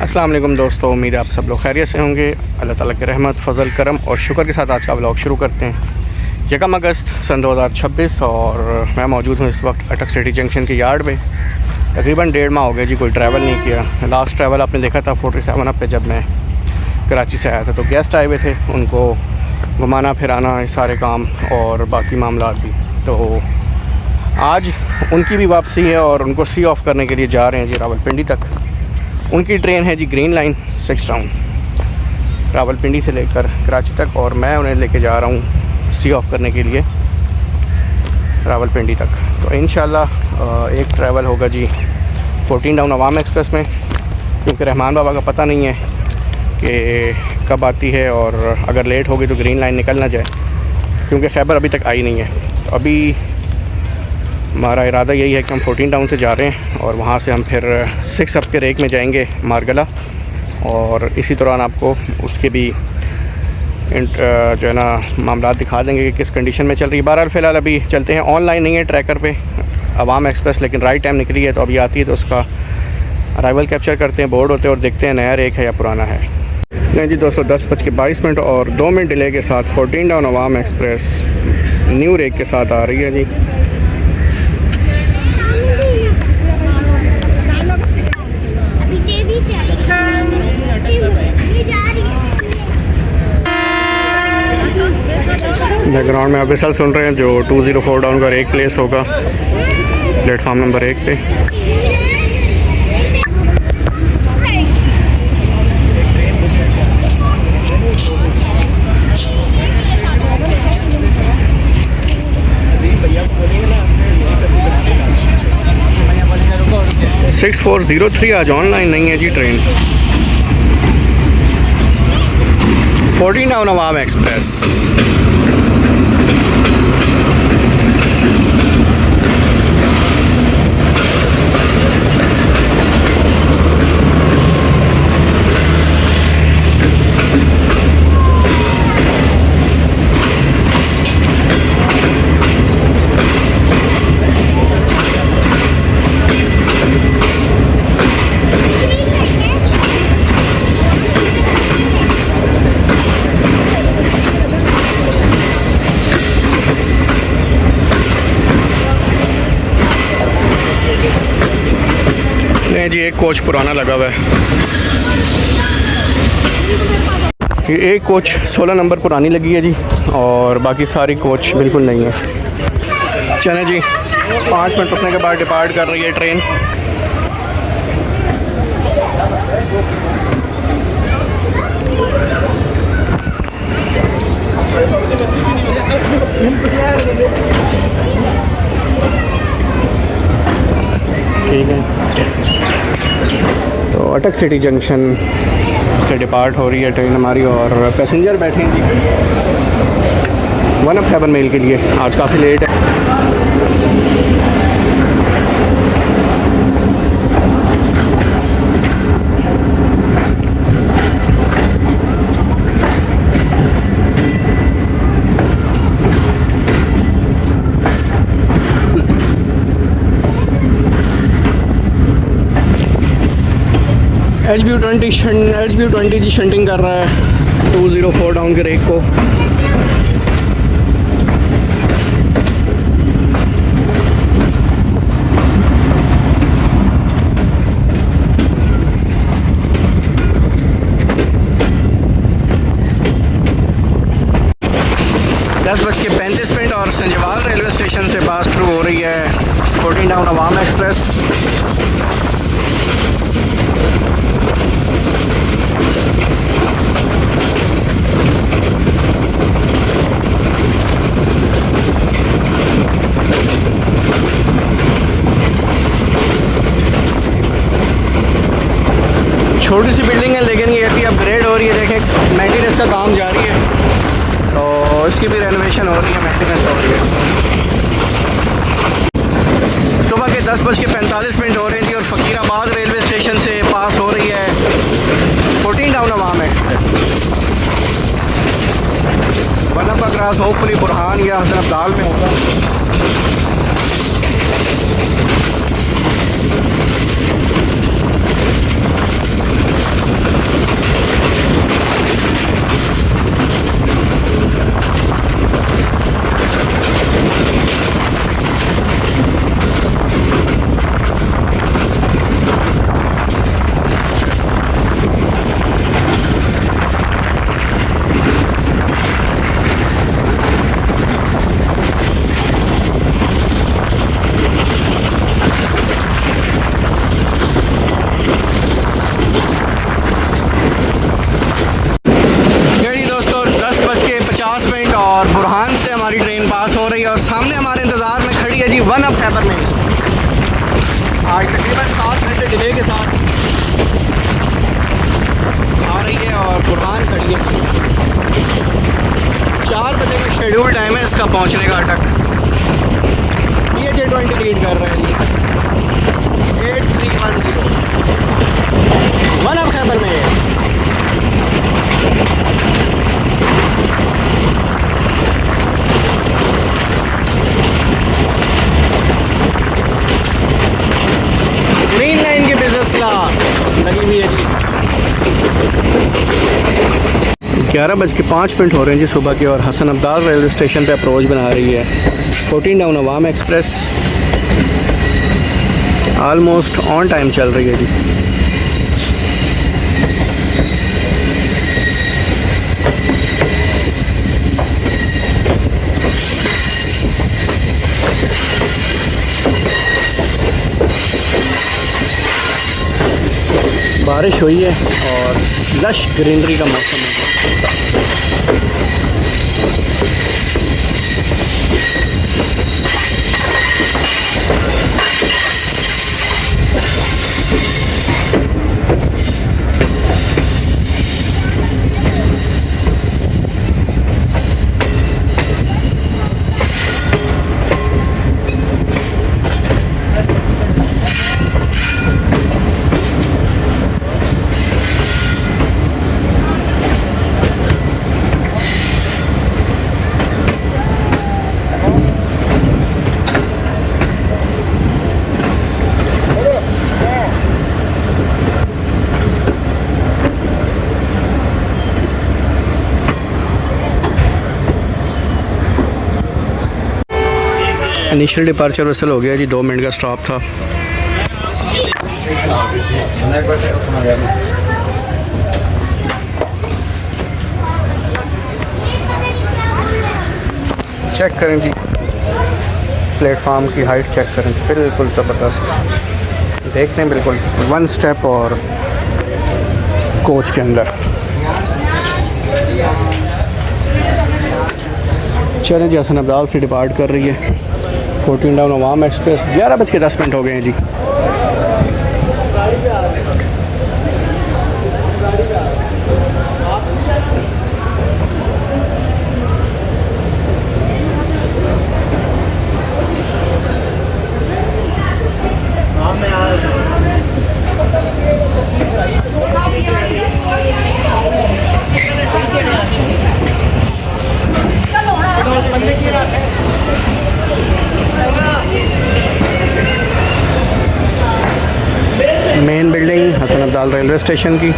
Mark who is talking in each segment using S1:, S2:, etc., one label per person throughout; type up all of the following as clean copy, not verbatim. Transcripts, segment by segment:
S1: अस्सलाम वालेकुम दोस्तों, उम्मीद है आप सब लोग खैरियत से होंगे। अल्लाह ताला की रहमत, फ़ज़ल, करम और शुक्र के साथ आज का व्लॉग शुरू करते हैं। 1 अगस्त सन 2026 और मैं मौजूद हूँ इस वक्त अटक सिटी जंक्शन के यार्ड में। तकरीबन 1.5 माह हो गया जी कोई ट्रैवल नहीं किया। लास्ट ट्रैवल आपने देखा था 47 अप पे जब मैं कराची से आया था, तो गेस्ट आए हुए थे, उनको घुमाना फिराना ये सारे काम और बाकी मामला भी। तो आज उनकी भी वापसी है और उनको सी ऑफ करने के लिए जा रहे हैं जी रावलपिंडी तक। उनकी ट्रेन है जी ग्रीन लाइन 6 टाउन, रावलपिंडी से लेकर कराची तक, और मैं उन्हें लेके जा रहा हूँ सी ऑफ करने के लिए रावलपिंडी तक। तो इंशाल्लाह एक ट्रैवल होगा जी 14 टाउन अवाम एक्सप्रेस में, क्योंकि रहमान बाबा का पता नहीं है कि कब आती है, और अगर लेट होगी तो ग्रीन लाइन निकल ना जाए, क्योंकि खैबर अभी तक आई नहीं है। तो अभी हमारा इरादा यही है कि हम 14 टाउन से जा रहे हैं और वहाँ से हम फिर 6 अप के रेक में जाएंगे मारगला, और इसी दौरान आपको उसके भी जो है ना मामला दिखा देंगे कि किस कंडीशन में चल रही है। बहरहाल फ़िलहाल अभी चलते हैं, ऑनलाइन नहीं है ट्रैकर पे अवाम एक्सप्रेस, लेकिन राइट टाइम निकली है, तो अभी आती है तो उसका अराइवल कैप्चर करते हैं, बोर्ड होते हैं और देखते हैं नया रेक है या पुराना है। नहीं जी दोस्तों, 10:22 और 2 मिनट डिले के साथ 14 टाउन अवाम एक्सप्रेस न्यू रेक के साथ आ रही है जी। बैकग्राउंड में आप विसल सुन रहे हैं जो 204 डाउन का रेक प्लेस होगा प्लेटफॉर्म नंबर 1 पे। ना 6403 आज ऑनलाइन नहीं है जी ट्रेन। 14 टाउन अवाम एक्सप्रेस। जी एक कोच पुराना लगा हुआ है, ये एक कोच 16 नंबर पुरानी लगी है जी, और बाकी सारी कोच बिल्कुल नहीं है। चलें जी, 5 मिनट रुकने के बाद डिपार्ट कर रही है ट्रेन। ठीक है, तो अटक सिटी जंक्शन से डिपार्ट हो रही है ट्रेन हमारी, और पैसेंजर बैठे हैं जी 1 अप खैबर मेल के लिए। आज काफ़ी लेट है। HB20 जी शंटिंग कर रहा है 204 डाउन के रेक को। दस बज के 35 मिनट और संजवाल रेलवे स्टेशन से पास थ्रू हो रही है 14 टाउन अवाम एक्सप्रेस। छोटी सी बिल्डिंग है, लेकिन ये भी अपग्रेड हो रही है। देखें, मेंटेनेंस का काम जारी है, तो इसकी भी रेनोवेशन हो रही है, मेंटेनेंस हो रही है। सुबह के 10:45 हो रही थी और फ़कीराबाद रेलवे स्टेशन से पास हो रही है 14 टाउन अवाम एक्सप्रेस। वन अप का क्रॉस होपफुली बुरहान या हसन अब्दाल में होगा। उसका पहुंचने का अटक। ये J20 लीड कर रहा है जी 8310 वन अब खैबर में। ग्रीन लाइन की बिजनेस क्लास लगी हुई है जी। 11:05 हो रहे हैं जी सुबह की, और हसन अब्दाल रेलवे स्टेशन पे अप्रोच बना रही है 14 down Awam express. Almost on time चल रही है जी। बारिश हुई है और लश ग्रीनरी का मौसम है। इनिशियल डिपार्चर वैसल हो गया जी, 2 मिनट का स्टॉप था। चेक करें जी प्लेटफार्म की हाइट, चेक करें बिल्कुल ज़बरदस्त। देख लें बिल्कुल 1 स्टेप और कोच के अंदर। चलें जी, हसन अब्दाल से डिपार्ट कर रही है 14 डाउन अवाम एक्सप्रेस। 11:10 हो गए हैं जी। Main building Hasan Abdal railway station की।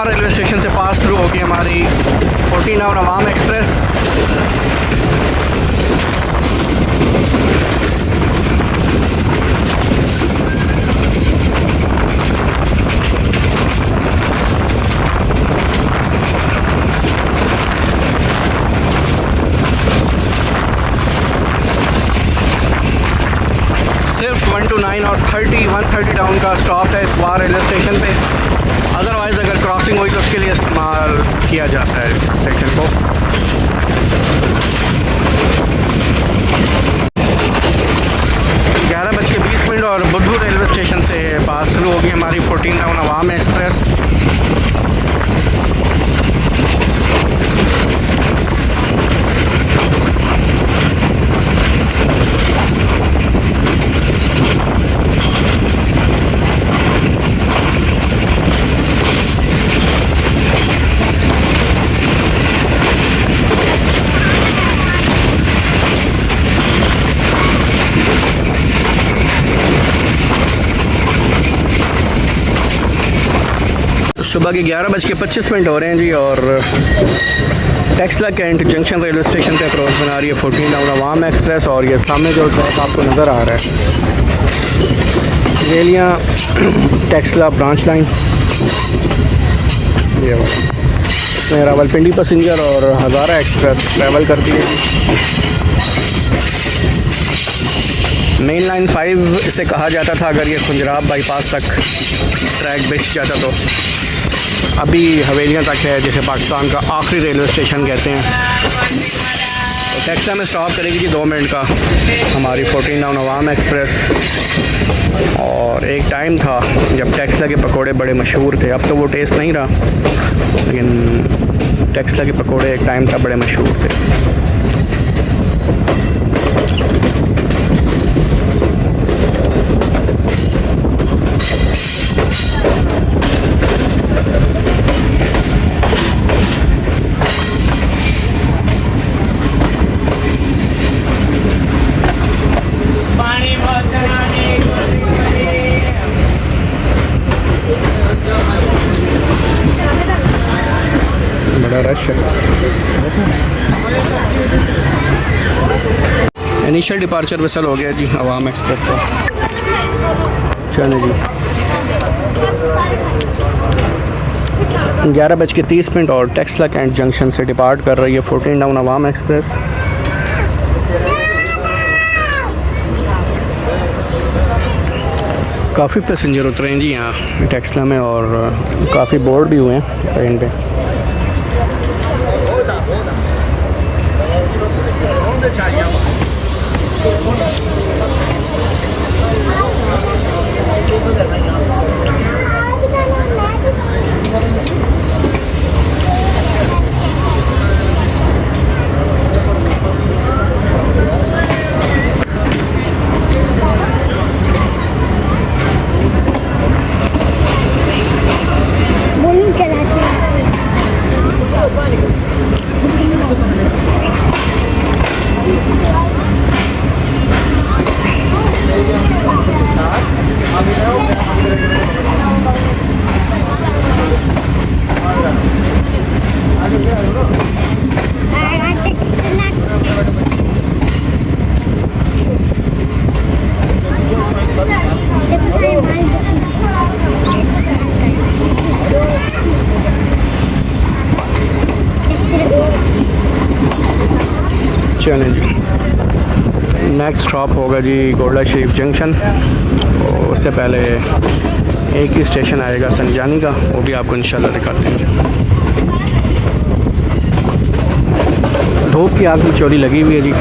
S1: रेलवे स्टेशन से पास थ्रू होगी हमारी 14 डाउन अवाम एक्सप्रेस। सिर्फ 1 to 9 और 130 डाउन का स्टॉप है इस वार रेलवे स्टेशन पे। अदरवाइज़ अगर क्रॉसिंग हुई तो उसके लिए इस्तेमाल किया जाता है इस स्टेशन को। ग्यारह बज के 20 मिनट और बुद्धू रेलवे स्टेशन से पास थ्रू होगी हमारी 14 डाउन अवाम एक्सप्रेस। सुबह के 11:25 हो रहे हैं जी और Taxila cantt junction railway station पे अप्रोच बना रही है 14 डाउन अवाम एक्सप्रेस। और ये सामने जो ट्रैक आपको नज़र आ रहा है रेलियाँ टेक्सला ब्रांच लाइन, ये इसमें रावलपिंडी पैसेंजर और हज़ारा एक्सप्रेस ट्रैवल करती है जी। मेन लाइन 5 इसे कहा जाता था अगर ये खुंजराब बाईपास तक ट्रैक बिछ जाता तो। अभी हवेलियाँ तक है जिसे पाकिस्तान का आखिरी रेलवे स्टेशन कहते हैं। तो टेक्सला में स्टॉप करेगी जी 2 मिनट का हमारी 14 डाउन अवाम एक्सप्रेस। और एक टाइम था जब टेक्सला के पकोड़े बड़े मशहूर थे, अब तो वो टेस्ट नहीं रहा, लेकिन टेक्सला के पकोड़े एक टाइम था बड़े मशहूर थे। बड़ा रश है। इनिशियल डिपार्चर विसल हो गया जी अवाम एक्सप्रेस का। चलो जी 11:30 और टेक्सला कैंट जंक्शन से डिपार्ट कर रही है 14 डाउन अवाम एक्सप्रेस। काफ़ी पैसेंजर उतरे हैं जी यहाँ टेक्सला में और काफ़ी बोर्ड भी हुए हैं ट्रेन पे। चलें जी नेक्स्ट स्टॉप होगा जी गोल्डा शरीफ जंक्शन। तो उससे पहले एक ही स्टेशन आएगा संजानी का, वो भी आपको इंशाल्लाह दिखाते हैं। धूप की आग में चोरी लगी हुई है जी।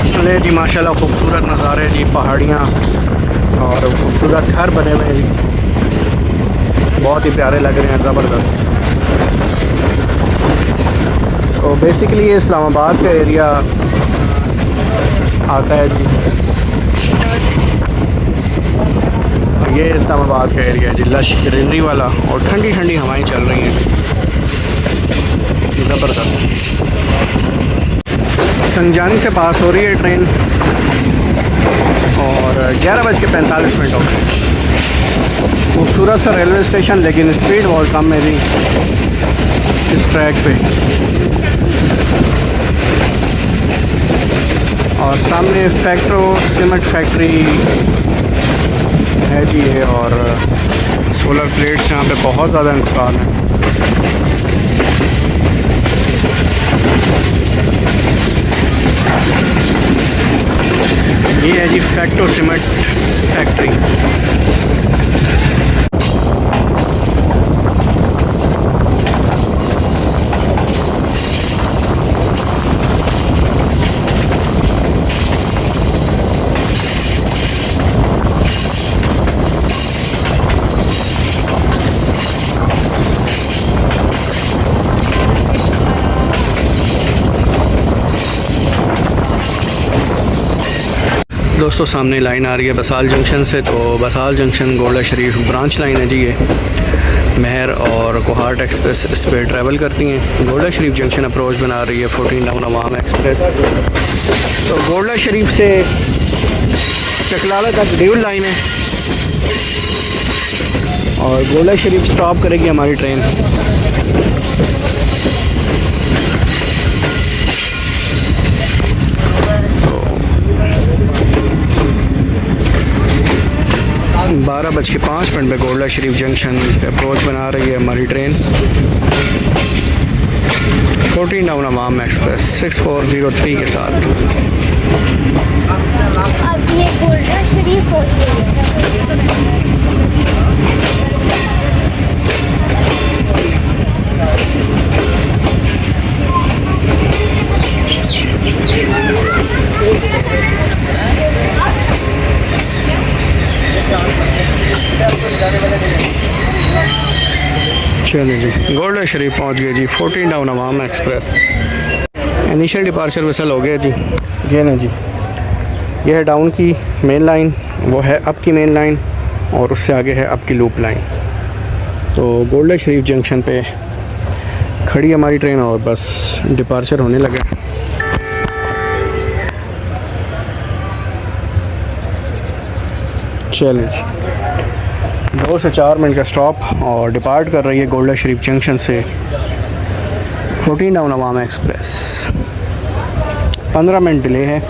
S1: चले जी माशाल्लाह खूबसूरत नज़ारे जी, पहाड़ियाँ और खूबसूरत घर बने हुए हैं जी, बहुत ही प्यारे लग रहे हैं, ज़बरदस्त। तो बेसिकली ये इस्लामाबाद का एरिया आता है जी, ये इस्लामाबाद का एरिया है जी, लश ग्रीनरी वाला, और ठंडी ठंडी हवाएं चल रही हैं, ज़बरदस्त। संजानी से पास हो रही है ट्रेन और 11:45 हो गए। खूबसूरत सा रेलवे स्टेशन, लेकिन स्पीड बहुत कम है जी इस ट्रैक पे। और सामने फैक्ट्रो सीमेंट फैक्ट्री है जी ये, और सोलर प्लेट्स यहाँ पे बहुत ज़्यादा नुकसान है। ये है जी फैक्ट्रो सीमेंट फैक्ट्री। दोस्तों सामने लाइन आ रही है बसाल जंक्शन से, तो बसाल जंक्शन गोल्डा शरीफ ब्रांच लाइन है जी ये। महर और कोहाट एक्सप्रेस इस पर ट्रैवल करती हैं। गोल्डा शरीफ जंक्शन अप्रोच बना रही है 14 डाउन अवाम एक्सप्रेस। तो गोल्डा शरीफ से चकलाला तक ड्यूल लाइन है, और गोला शरीफ स्टॉप करेगी हमारी ट्रेन। तो 12:05 पे गोला शरीफ जंक्शन पे अप्रोच बना रही है हमारी ट्रेन 14 डाउन अवाम एक्सप्रेस 6403 के साथ।
S2: अब ये गोला शरीफ हो गई है।
S1: चलिए जी गोल्डन शरीफ पहुंच गए जी 14 डाउन अवाम एक्सप्रेस। इनिशियल डिपार्चर विसल हो गया जी। ये ना जी ये है डाउन की मेन लाइन, वो है अप की मेन लाइन और उससे आगे है अप की लूप लाइन। तो गोल्डन शरीफ जंक्शन पे खड़ी हमारी ट्रेन और बस डिपार्चर होने लगा। चलिए जी 2 से 4 मिनट का स्टॉप और डिपार्ट कर रही है गोल्डन शरीफ जंक्शन से 14 डाउन अवाम एक्सप्रेस। 15 मिनट डिले है।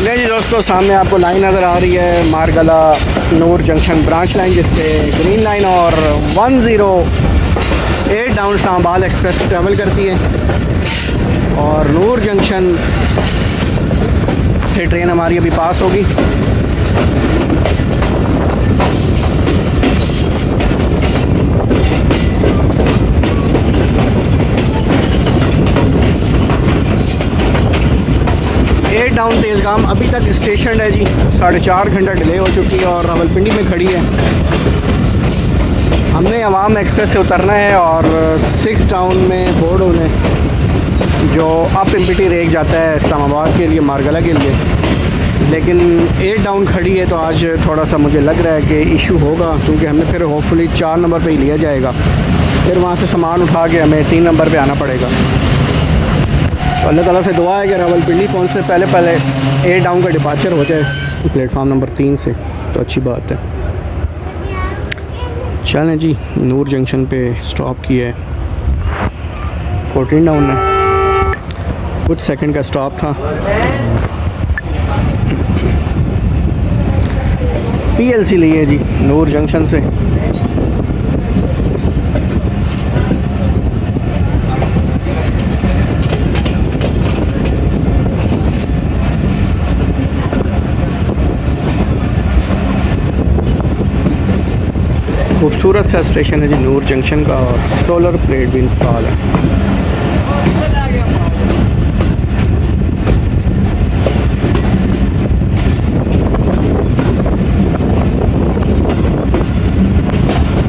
S1: नहीं जी दोस्तों, सामने आपको लाइन नज़र आ रही है मारगला नूर जंक्शन ब्रांच लाइन, जिसपे ग्रीन लाइन और 108 डाउन इस्लामाबाद एक्सप्रेस ट्रैवल करती है। और नूर जंक्शन से ट्रेन हमारी अभी पास होगी। डाउन तेज़गाम अभी तक स्टेशन है जी, 4.5 घंटा डिले हो चुकी है और रावलपिंडी में खड़ी है। हमने अवाम एक्सप्रेस से उतरना है और 6 डाउन में बोर्ड होने जो अप एमपीटी रेक जाता है इस्लामाबाद के लिए मारगला के लिए, लेकिन 8 डाउन खड़ी है। तो आज थोड़ा सा मुझे लग रहा है कि इशू होगा, क्योंकि हमें फिर होपफुली 4 नंबर पे ही लिया जाएगा, फिर वहाँ से सामान उठा के हमें 3 नंबर पे आना पड़ेगा। तो अल्लाह ताला से दुआ है कि रावलपिंडी पहुँचने से पहले 8 डाउन का डिपार्चर हो जाए प्लेटफार्म नंबर 3 से, तो अच्छी बात है। चलें जी, नूर जंक्शन पे स्टॉप किया है 14 डाउन में, कुछ सेकंड का स्टॉप था। पीएलसी ली है जी नूर जंक्शन से। खूबसूरत सा स्टेशन है जी नूर जंक्शन का, और सोलर प्लेट भी इंस्टॉल है।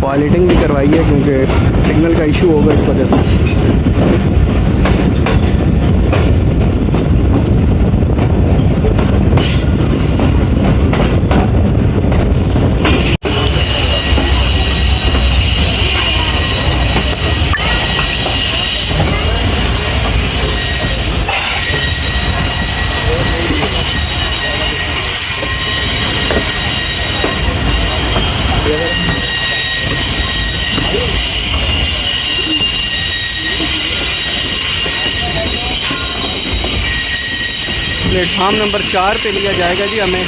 S1: पायलटिंग भी करवाई है क्योंकि सिग्नल का इशू होगा इस वजह से। प्लेटफार्म नंबर 4 पे लिया जाएगा जी हमें।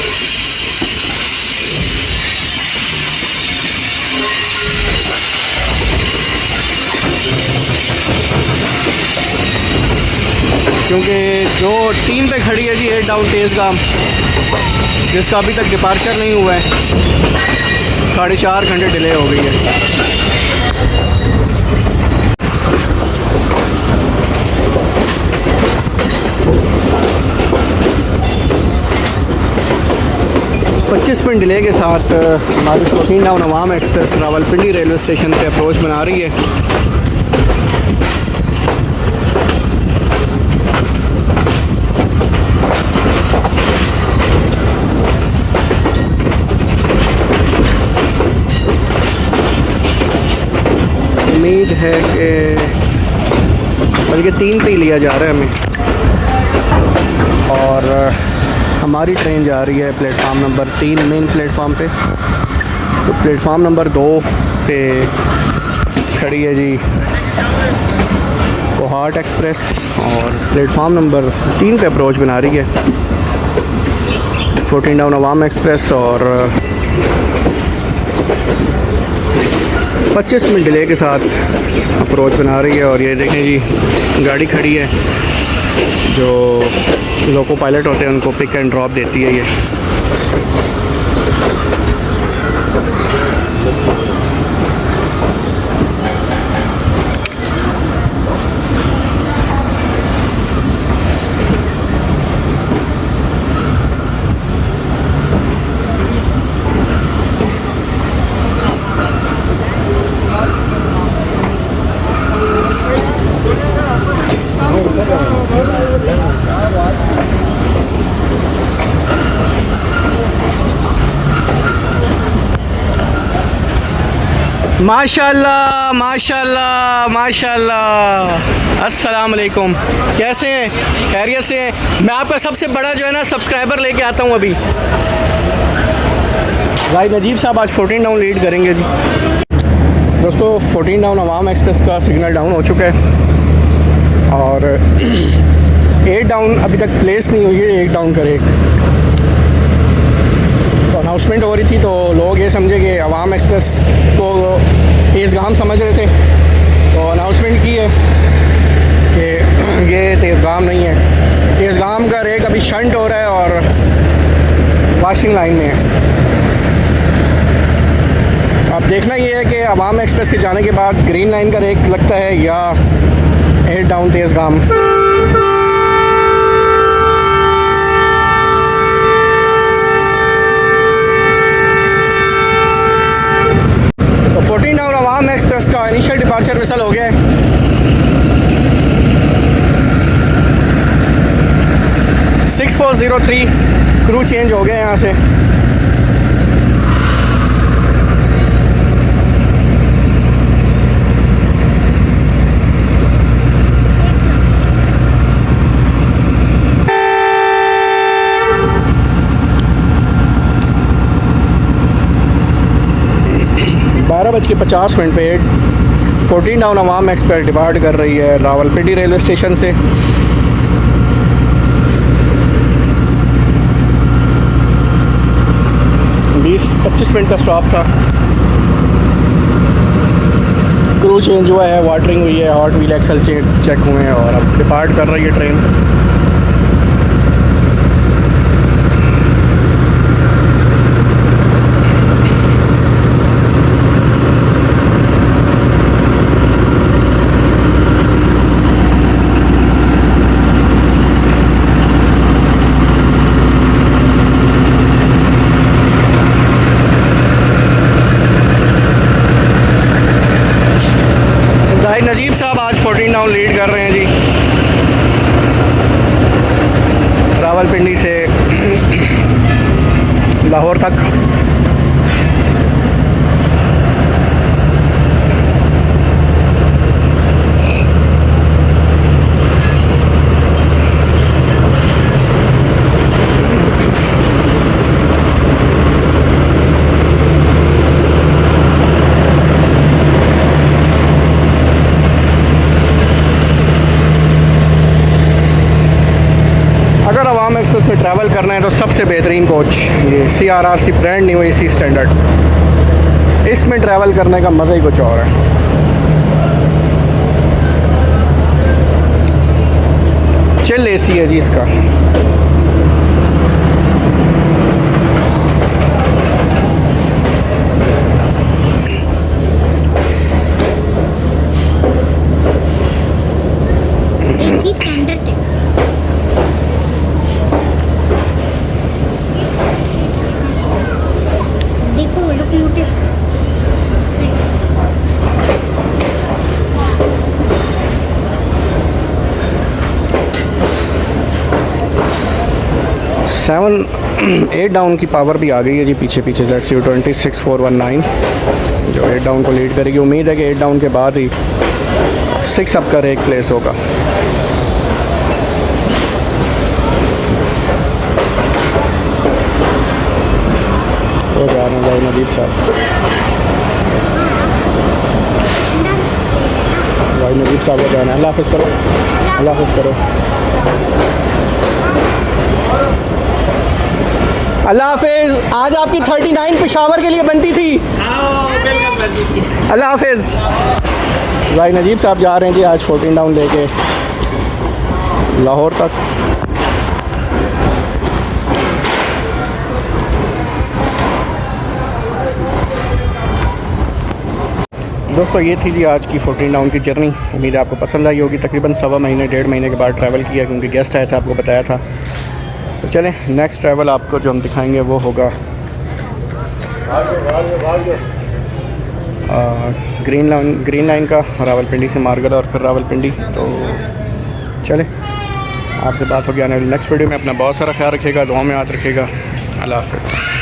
S1: क्योंकि जो टीम पे खड़ी है जी 8 डाउन तेज़गाम, जिसका अभी तक डिपार्चर नहीं हुआ है, 4.5 घंटे डिले हो गई है। 25 मिनट डिले के साथ हमारी 14 डाउन अवाम एक्सप्रेस रावलपिंडी रेलवे स्टेशन पे अप्रोच बना रही है। उम्मीद है कि बल्कि 3 पे ही लिया जा रहा है हमें, और हमारी ट्रेन जा रही है प्लेटफार्म नंबर 3 मेन प्लेटफार्म पे। तो प्लेटफार्म नंबर 2 पे खड़ी है जी कोहाट एक्सप्रेस, और प्लेटफार्म नंबर 3 पे अप्रोच बना रही है 14 डाउन अवाम एक्सप्रेस, और 25 मिनट डिले के साथ अप्रोच बना रही है। और ये देखें जी गाड़ी खड़ी है, जो लोको पायलट होते हैं उनको पिक एंड ड्रॉप देती है ये। माशाल्लाह माशाल्लाह माशाल्लाह। अस्सलाम वालेकुम, कैसे हैं? खैरियत से हैं? मैं आपका सबसे बड़ा जो है ना सब्सक्राइबर लेके आता हूँ अभी। भाई नजीब साहब आज 14 डाउन लीड करेंगे जी। दोस्तों 14 डाउन अवाम एक्सप्रेस का सिग्नल डाउन हो चुका है, और 8 डाउन अभी तक प्लेस नहीं हुई है। 8 डाउन करे अनाउंसमेंट हो रही थी तो लोग ये समझे कि अवाम एक्सप्रेस को तेज़गाम समझ रहे थे, तो अनाउंसमेंट की है कि ये तेज़गाम नहीं है। तेज़गाम का रेक अभी शंट हो रहा है और वाशिंग लाइन में है। अब देखना ये है कि अवाम एक्सप्रेस के जाने के बाद ग्रीन लाइन का रेक लगता है या 8 डाउन तेज़गाम। तो 14 डाउन अवाम एक्सप्रेस का इनिशियल डिपार्चर विसल हो गया है। सिक्स 403 क्रू चेंज हो गया यहाँ से। बज के 50 मिनट पे 14 डाउन अवाम एक्सप्रेस डिपार्ट कर रही है रावलपिंडी रेलवे स्टेशन से। बीस 25 मिनट का स्टॉप था। क्रू चेंज हुआ है, वाटरिंग हुई है, हॉट व्हील एक्सल चेक हुए हैं, और अब डिपार्ट कर रही है ट्रेन। नजीब साहब आज 14 डाउन लीड कर रहे हैं जी। दोस्तों इसमें ट्रैवल करना है तो सबसे बेहतरीन कोच ये CRRC brand new AC standard, इसमें ट्रैवल करने का मज़ा ही कुछ और है। चिल AC है जी इसका।
S2: AC स्टैंडर्ड है। देखो लोकोमोटिव।
S1: 8 डाउन की पावर भी आ गई है जी पीछे पीछे ZCU26419 जो 8 डाउन को लीड करेगी। उम्मीद है कि 8 डाउन के बाद ही 6 अप का एक प्लेस होगा। वो जा रहे हैं भाई नदीप साहब, भाई नदीप साहब को जाना है। अल्लाह हाफ़िज़ करो, अल्लाह हाफ़िज़ करो, अल्लाह हाफ़िज़। आज आपकी 39 पेशावर के लिए बनती थी। अल्लाह हाफ़िज़। भाई नजीब साहब जा रहे हैं जी आज 14 डाउन लेके लाहौर तक। दोस्तों ये थी जी आज की 14 डाउन की जर्नी। उम्मीद है आपको पसंद आई होगी। तकरीबन 1.25 महीने के बाद ट्रैवल किया क्योंकि गेस्ट आए थे, आपको बताया था। तो चलें नेक्स्ट ट्रैवल आपको जो हम दिखाएंगे वो होगा ग्रीन लाइन का, रावलपिंडी से मारगला और फिर रावलपिंडी। तो चलें आपसे बात होगी आने वाली नेक्स्ट वीडियो में। अपना बहुत सारा ख्याल रखिएगा, दुआ में याद रखिएगा। अल्लाह हाफ़िज़।